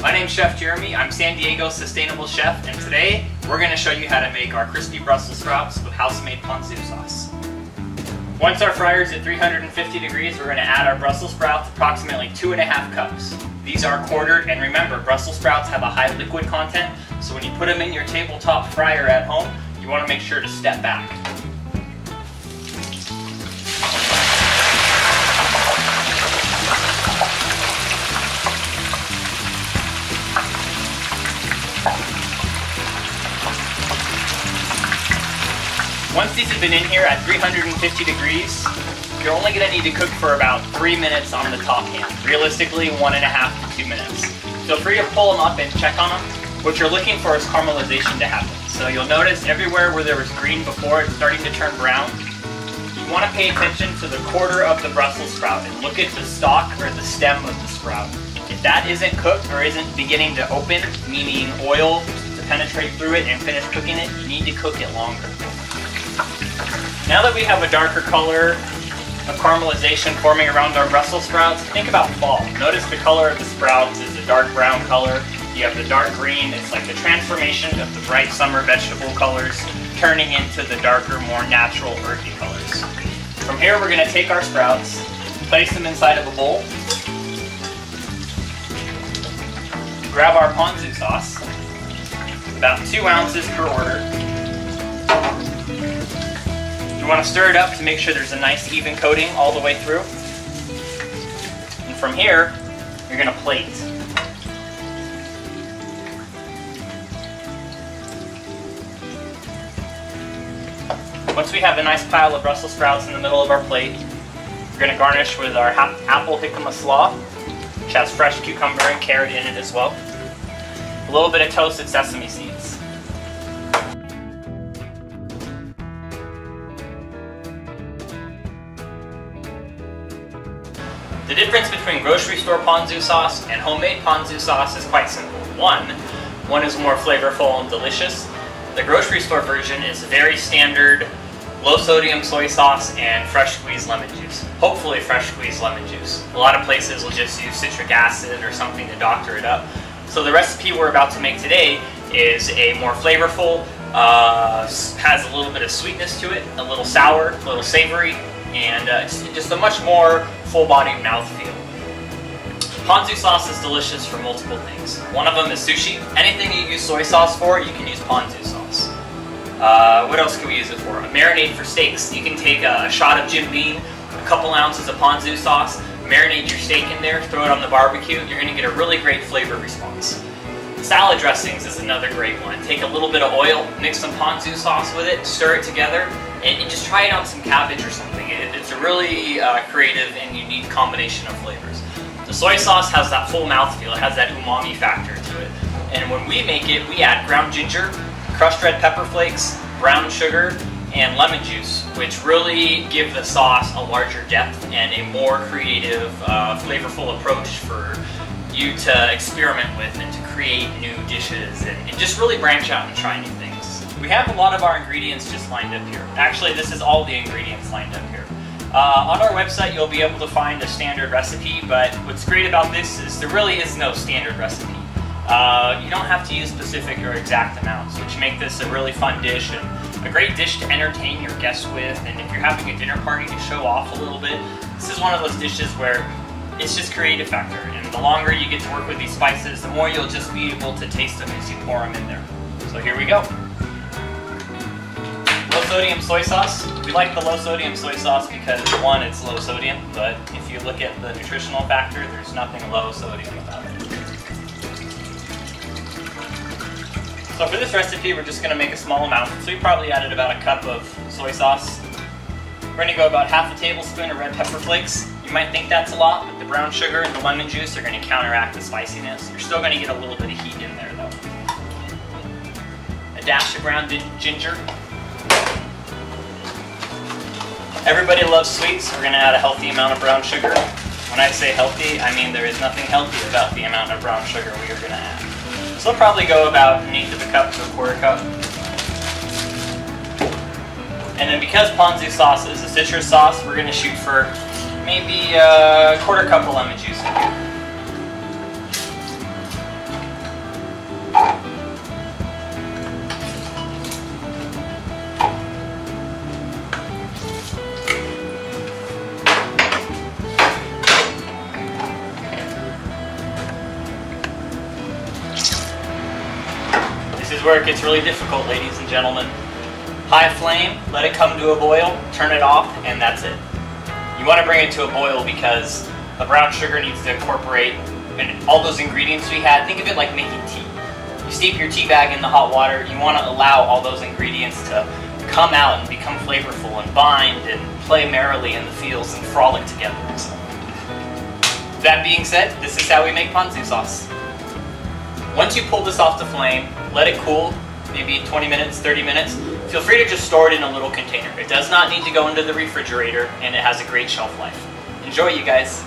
My name's Chef Jeremy. I'm San Diego's sustainable chef, and today we're going to show you how to make our crispy Brussels sprouts with house-made ponzu sauce. Once our fryer's at 350 degrees, we're going to add our Brussels sprouts, approximately 2.5 cups. These are quartered, and remember, Brussels sprouts have a high liquid content, so when you put them in your tabletop fryer at home, you want to make sure to step back. Once these have been in here at 350 degrees, you're only going to need to cook for about 3 minutes on the top pan. Realistically, 1.5 to 2 minutes. Feel free to pull them up and check on them. What you're looking for is caramelization to happen. So you'll notice everywhere where there was green before, it's starting to turn brown. You want to pay attention to the quarter of the Brussels sprout and look at the stalk or the stem of the sprout. If that isn't cooked or isn't beginning to open, meaning oil to penetrate through it and finish cooking it, you need to cook it longer. Now that we have a darker color of caramelization forming around our Brussels sprouts, think about fall. Notice the color of the sprouts is a dark brown color. You have the dark green. It's like the transformation of the bright summer vegetable colors turning into the darker, more natural, earthy colors. From here, we're going to take our sprouts, place them inside of a bowl, grab our ponzu sauce, about 2 ounces per order. You want to stir it up to make sure there's a nice even coating all the way through. And from here, you're going to plate. Once we have a nice pile of Brussels sprouts in the middle of our plate, we're going to garnish with our apple jicama slaw, which has fresh cucumber and carrot in it as well. A little bit of toasted sesame seeds. The difference between grocery store ponzu sauce and homemade ponzu sauce is quite simple. One is more flavorful and delicious. The grocery store version is very standard, low sodium soy sauce and fresh squeezed lemon juice. Hopefully fresh squeezed lemon juice. A lot of places will just use citric acid or something to doctor it up. So the recipe we're about to make today is a more flavorful, has a little bit of sweetness to it, a little sour, a little savory, and just a much more full-bodied mouthfeel. Ponzu sauce is delicious for multiple things. One of them is sushi. Anything you use soy sauce for, you can use ponzu sauce. What else can we use it for? A marinade for steaks. You can take a shot of Jim Beam, a couple ounces of ponzu sauce, marinate your steak in there, throw it on the barbecue. You're going to get a really great flavor response. Salad dressings is another great one. Take a little bit of oil, mix some ponzu sauce with it, stir it together, and just try it on some cabbage or something. It's a really creative and unique combination of flavors. The soy sauce has that full mouthfeel. It has that umami factor to it. And when we make it, we add ground ginger, crushed red pepper flakes, brown sugar, and lemon juice, which really give the sauce a larger depth and a more creative, flavorful approach for you to experiment with and to create new dishes and just really branch out and try new things. We have a lot of our ingredients just lined up here. Actually, this is all the ingredients lined up here. On our website, you'll be able to find a standard recipe, but what's great about this is there really is no standard recipe. You don't have to use specific or exact amounts, which make this a really fun dish and a great dish to entertain your guests with. And if you're having a dinner party to show off a little bit, this is one of those dishes where it's just creative factor. And the longer you get to work with these spices, the more you'll just be able to taste them as you pour them in there. So here we go. Low sodium soy sauce. We like the low sodium soy sauce because one, it's low sodium, but if you look at the nutritional factor, there's nothing low sodium about it. So for this recipe, we're just going to make a small amount. So we probably added about a cup of soy sauce. We're going to go about half a tablespoon of red pepper flakes. You might think that's a lot, but the brown sugar and the lemon juice are going to counteract the spiciness. You're still going to get a little bit of heat in there though. A dash of ground ginger. Everybody loves sweets, so we're going to add a healthy amount of brown sugar. When I say healthy, I mean there is nothing healthy about the amount of brown sugar we are going to add. So we'll probably go about 1/8 of a cup to a 1/4 cup. And then because ponzu sauce is a citrus sauce, we're going to shoot for maybe a 1/4 cup of lemon juice in here. is where it gets really difficult, ladies and gentlemen. High flame, let it come to a boil, turn it off, and that's it. You want to bring it to a boil because the brown sugar needs to incorporate all those ingredients we had. Think of it like making tea. You steep your tea bag in the hot water, you want to allow all those ingredients to come out and become flavorful and bind and play merrily in the fields and frolic together. So, that being said, this is how we make ponzu sauce. Once you pull this off the flame, let it cool, maybe 20 minutes, 30 minutes. Feel free to just store it in a little container. It does not need to go into the refrigerator, and it has a great shelf life. Enjoy, you guys.